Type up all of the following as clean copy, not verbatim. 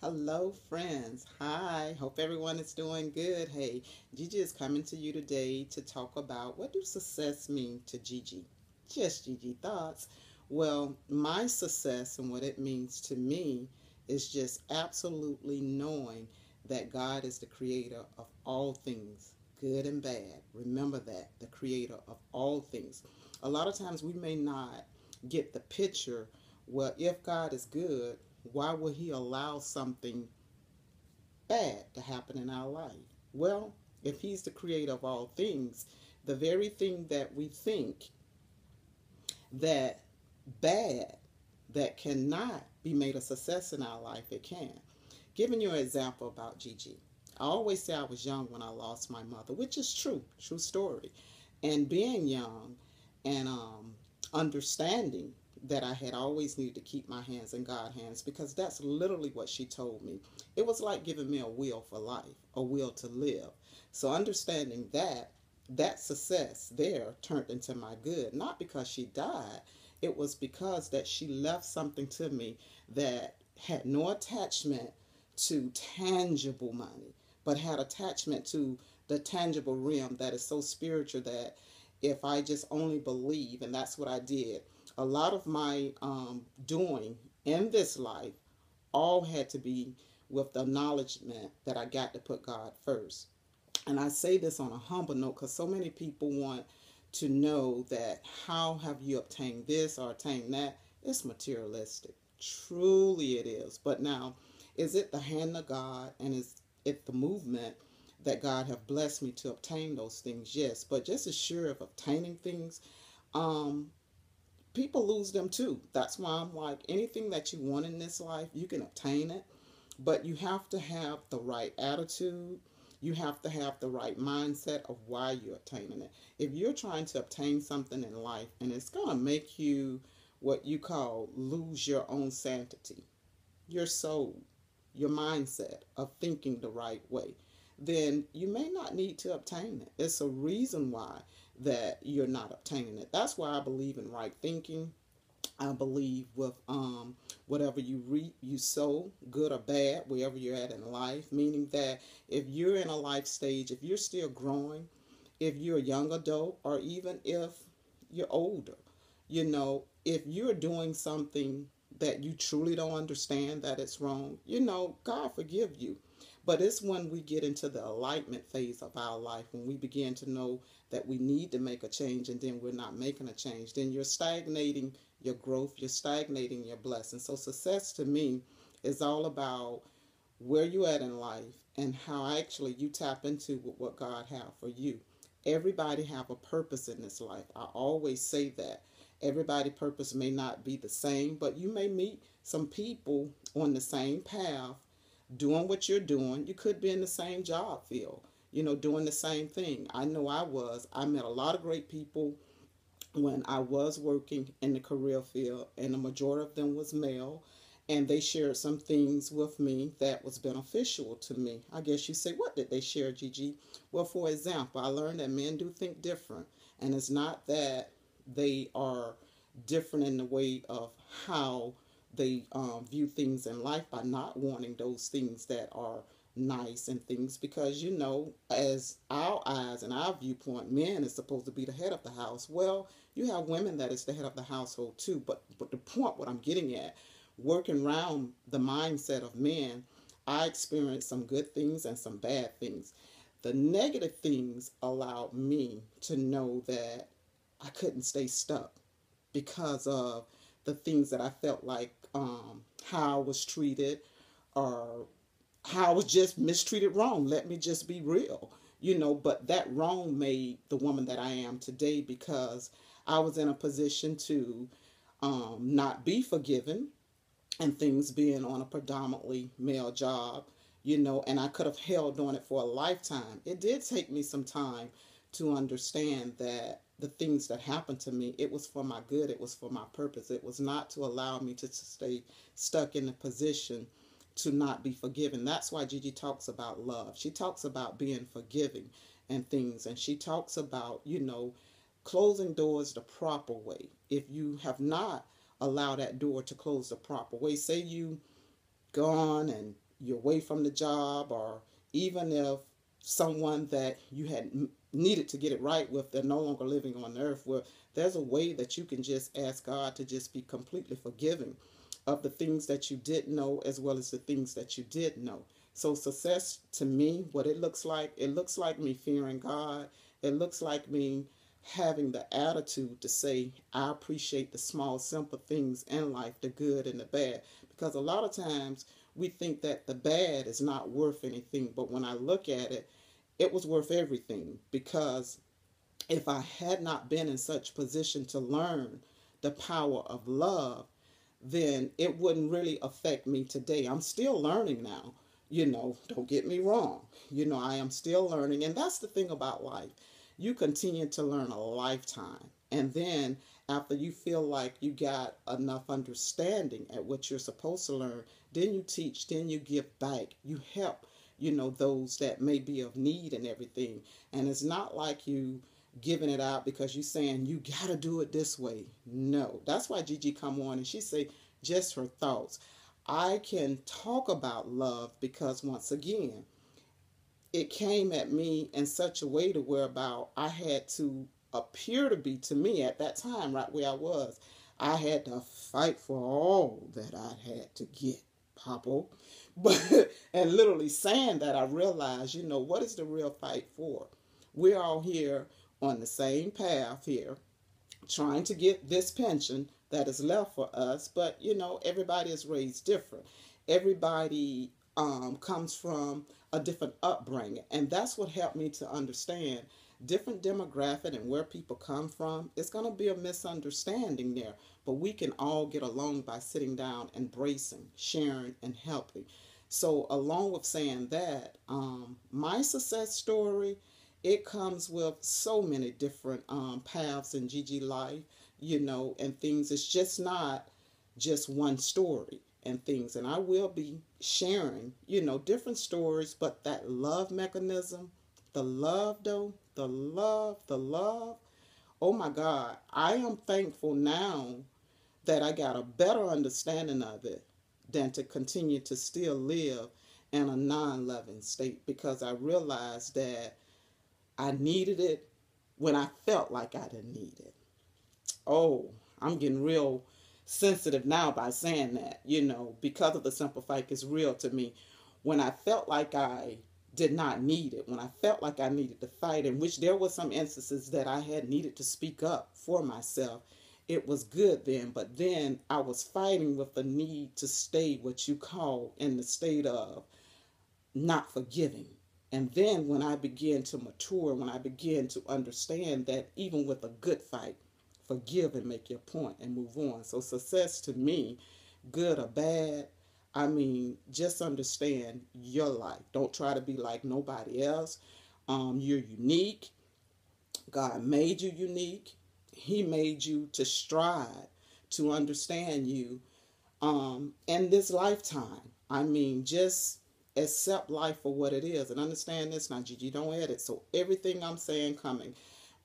Hello, friends. Hi. Hope everyone is doing good. Hey, Gigi is coming to you today to talk about what do success mean to Gigi? Just Gigi thoughts. Well, my success and what it means to me is just absolutely knowing that God is the creator of all things, good and bad. Remember that, the creator of all things. A lot of times we may not get the picture. Well, if God is good, why would he allow something bad to happen in our life? Well, if he's the creator of all things, the very thing that we think that bad that cannot be made a success in our life, it can. Giving you an example about Gigi. I always say I was young when I lost my mother, which is true story. And being young and understanding that I had always needed to keep my hands in God's hands because that's literally what she told me. It was like giving me a will for life, a will to live. So understanding that success there turned into my good, not because she died. It was because that she left something to me that had no attachment to tangible money, but had attachment to the tangible realm that is so spiritual that if I just only believe, and that's what I did, a lot of my doing in this life all had to be with the acknowledgement that I got to put God first. And I say this on a humble note because so many people want to know that how have you obtained this or obtained that? It's materialistic. Truly it is. But now, is it the hand of God and is it the movement that God have blessed me to obtain those things? Yes. But just as sure of obtaining things, um, people lose them too. That's why I'm like, anything that you want in this life, you can obtain it, but you have to have the right attitude. You have to have the right mindset of why you're obtaining it. If you're trying to obtain something in life and it's going to make you what you call lose your own sanity, your soul, your mindset of thinking the right way, then you may not need to obtain it. It's a reason why that you're not obtaining it. That's why I believe in right thinking. I believe with whatever you reap, you sow, good or bad, wherever you're at in life. Meaning that if you're in a life stage, if you're still growing, if you're a young adult, or even if you're older, if you're doing something that you truly don't understand that it's wrong, God forgive you. But it's when we get into the enlightenment phase of our life, when we begin to know that we need to make a change and then we're not making a change, then you're stagnating your growth, you're stagnating your blessing. So success to me is all about where you at in life and how actually you tap into what God have for you. Everybody have a purpose in this life. I always say that. Everybody purpose may not be the same, but you may meet some people on the same path doing what you're doing. You could be in the same job field, doing the same thing. I know I was. I met a lot of great people when I was working in the career field, and the majority of them was male, and they shared some things with me that was beneficial to me. I guess you say, what did they share, Gigi? Well, for example, I learned that men do think different, and it's not that they are different in the way of how they view things in life by not wanting those things that are nice and things, because as our eyes and our viewpoint, men is supposed to be the head of the house. Well, you have women that is the head of the household too, but the point what I'm getting at, working around the mindset of men, I experienced some good things and some bad things. The negative things allowed me to know that I couldn't stay stuck because of the things that I felt like, how I was treated, or how I was just mistreated wrong. Let me just be real, but that wrong made the woman that I am today, because I was in a position to not be forgiven, and things being on a predominantly male job, and I could have held on it for a lifetime. It did take me some time to understand that the things that happened to me, it was for my good, it was for my purpose. It was not to allow me to stay stuck in a position to not be forgiven. That's why Gigi talks about love. She talks about being forgiving and things, and she talks about, closing doors the proper way. If you have not allowed that door to close the proper way, say you gone and you're away from the job, or even if someone that you had needed to get it right with, they're no longer living on the earth, where there's a way that you can just ask God to just be completely forgiving of the things that you didn't know as well as the things that you did know. So success to me, what it looks like me fearing God. It looks like me having the attitude to say, I appreciate the small, simple things in life, the good and the bad. Because a lot of times we think that the bad is not worth anything. But when I look at it, it was worth everything. Because if I had not been in such position to learn the power of love, then it wouldn't really affect me today. I'm still learning now. Don't get me wrong. I am still learning. And that's the thing about life. You continue to learn a lifetime. And then after you feel like you got enough understanding at what you're supposed to learn, then you teach, then you give back. You help, those that may be of need and everything. And it's not like you giving it out because you saying you got to do it this way. No. That's why Gigi come on and she say just her thoughts. I can talk about love because once again, it came at me in such a way to whereby I had to appear to be, to me at that time, right where I was, I had to fight for all that I had to get, Papa. But and literally saying that, I realized, what is the real fight for? We're all here on the same path here, trying to get this pension that is left for us. But everybody is raised different. Everybody comes from a different upbringing, and that's what helped me to understand different demographic and where people come from. It's going to be a misunderstanding there, but we can all get along by sitting down, embracing, sharing, and helping. So along with saying that, my success story, it comes with so many different paths in Gigi life, and things. It's just not just one story and things. And I will be sharing, different stories, but that love mechanism, the love though, the love, oh my God, I am thankful now that I got a better understanding of it than to continue to still live in a non-loving state, because I realized that I needed it when I felt like I didn't need it. Oh, I'm getting real sensitive now by saying that, because of the simple fact it's real to me. When I felt like I did not need it, when I felt like I needed to fight, in which there were some instances that I had needed to speak up for myself, it was good then. But then I was fighting with the need to stay what you call in the state of not forgiving. And then when I began to mature, when I began to understand that even with a good fight, forgive and make your point and move on. So success to me, good or bad, I mean, just understand your life. Don't try to be like nobody else. You're unique. God made you unique. He made you to strive to understand you in this lifetime. I mean, just accept life for what it is and understand this. Now, Gigi, don't edit. So everything I'm saying coming,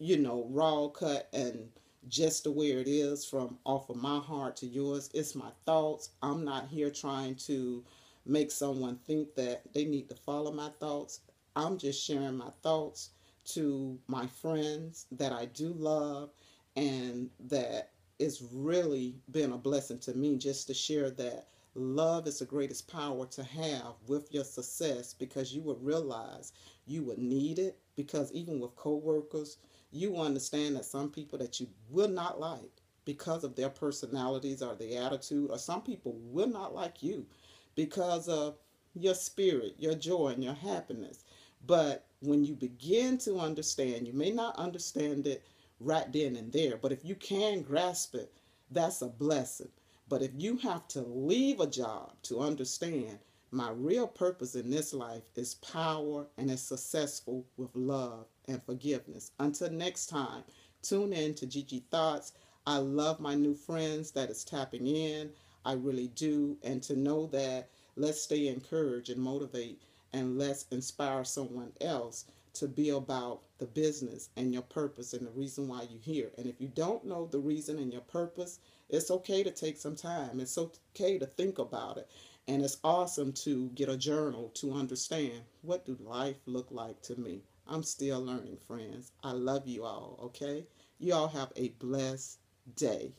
raw cut and just the way it is from off of my heart to yours. It's my thoughts. I'm not here trying to make someone think that they need to follow my thoughts. I'm just sharing my thoughts to my friends that I do love, and that it's really been a blessing to me just to share that love is the greatest power to have with your success, because you would realize you would need it. Because even with coworkers, you understand that some people that you will not like because of their personalities or their attitude, or some people will not like you because of your spirit, your joy, and your happiness. But when you begin to understand, you may not understand it right then and there, but if you can grasp it, that's a blessing. But if you have to leave a job to understand my real purpose in this life is power and is successful with love and forgiveness. Until next time, tune in to Gigi Thoughts. I love my new friends that is tapping in. I really do. And to know that let's stay encouraged and motivate, and let's inspire someone else to be about the business and your purpose and the reason why you're here. And if you don't know the reason and your purpose, it's okay to take some time. It's okay to think about it. And it's awesome to get a journal to understand what do life look like to me. I'm still learning, friends. I love you all, okay? You all have a blessed day.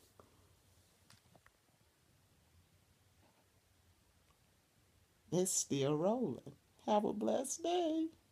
It's still rolling. Have a blessed day.